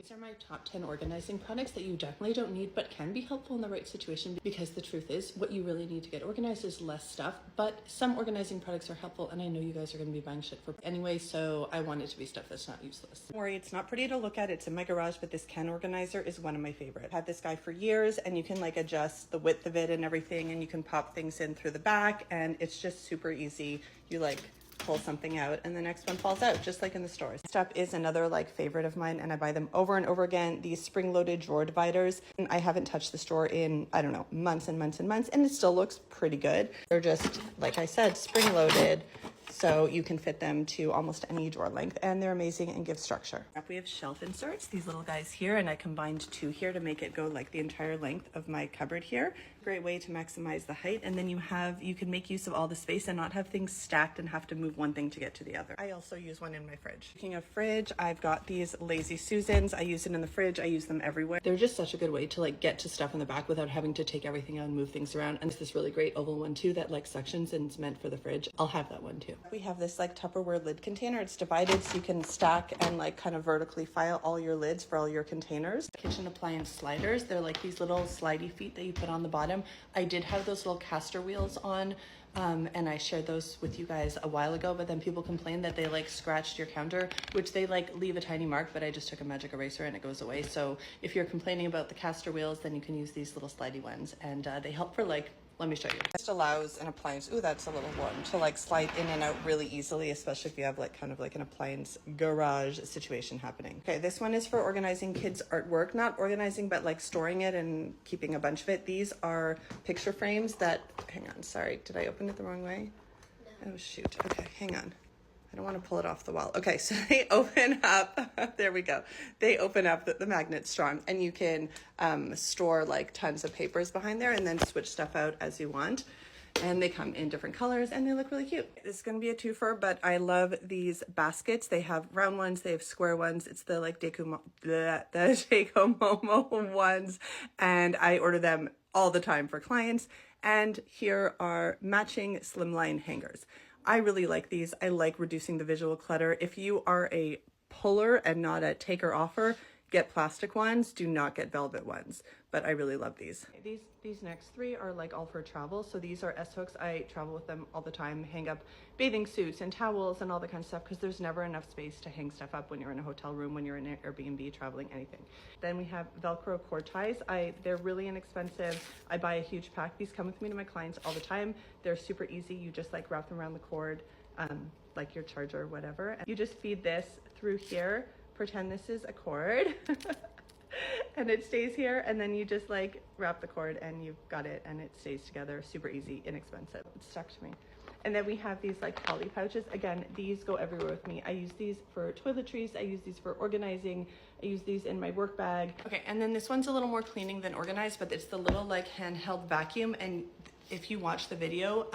These are my top 10 organizing products that you definitely don't need, but can be helpful in the right situation, because the truth is what you really need to get organized is less stuff, but some organizing products are helpful, and I know you guys are going to be buying shit for anyway, so I want it to be stuff that's not useless. Don't worry, it's not pretty to look at. It's in my garage, but this can organizer is one of my favorite. I've had this guy for years, and you can like adjust the width of it and everything, and you can pop things in through the back, and it's just super easy. You like pull something out and the next one falls out, just like in the stores. This stuff is another like favorite of mine, and I buy them over and over again. These spring-loaded drawer dividers. And I haven't touched this drawer in, I don't know, months and months and months, and it still looks pretty good. They're just, like I said, spring-loaded, so you can fit them to almost any drawer length, and they're amazing and give structure. We have shelf inserts, these little guys here, and I combined two here to make it go like the entire length of my cupboard here. Great way to maximize the height, and then you can make use of all the space and not have things stacked and have to move one thing to get to the other. I also use one in my fridge. Speaking of fridge, I've got these Lazy Susans. I use it in the fridge. I use them everywhere. They're just such a good way to like get to stuff in the back without having to take everything out and move things around. And there's this really great oval one too that like suctions and it's meant for the fridge. I'll have that one too. We have this like Tupperware lid container. It's divided so you can stack and like kind of vertically file all your lids for all your containers. Kitchen appliance sliders. They're like these little slidey feet that you put on the bottom. I did have those little caster wheels on, and I shared those with you guys a while ago, but then people complained that they like scratched your counter, which they like leave a tiny mark, but I just took a magic eraser and it goes away. So if you're complaining about the caster wheels, then you can use these little slidey ones, and they help for like, let me show you. This allows an appliance, ooh, that's a little one, to like slide in and out really easily, especially if you have like kind of like an appliance garage situation happening. Okay, this one is for organizing kids' artwork, not organizing, but like storing it and keeping a bunch of it. These are picture frames that, hang on, sorry, did I open it the wrong way? No. Oh shoot, okay, hang on. I don't want to pull it off the wall. Okay, so they open up, there we go. They open up, the magnet's strong, and you can store like tons of papers behind there and then switch stuff out as you want. And they come in different colors and they look really cute. This is gonna be a twofer, but I love these baskets. They have round ones, they have square ones. It's the like the Momo ones, and I order them all the time for clients. And here are matching slimline hangers. I really like these. I like reducing the visual clutter. If you are a puller and not a taker-offer, get plastic ones. Do not get velvet ones. But I really love these. These next three are like all for travel. So these are S-hooks. I travel with them all the time. Hang up bathing suits and towels and all that kind of stuff, because there's never enough space to hang stuff up when you're in a hotel room, when you're in an Airbnb, traveling, anything. Then we have Velcro cord ties. They're really inexpensive. I buy a huge pack. These come with me to my clients all the time. They're super easy. You just like wrap them around the cord, like your charger or whatever. And you just feed this through here. Pretend this is a cord. And it stays here, and then you just like wrap the cord and you've got it, and it stays together. Super easy, inexpensive. It's stuck to me. And then we have these like poly pouches. Again, these go everywhere with me. I use these for toiletries. I use these for organizing. I use these in my work bag. Okay, and then this one's a little more cleaning than organized, but it's the little like handheld vacuum. And if you watch the video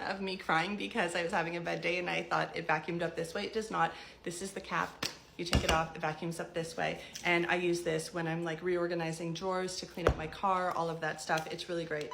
of me crying because I was having a bad day and I thought it vacuumed up this way, it does not. This is the cap. You take it off, it vacuums up this way. And I use this when I'm like reorganizing drawers, to clean up my car, all of that stuff. It's really great.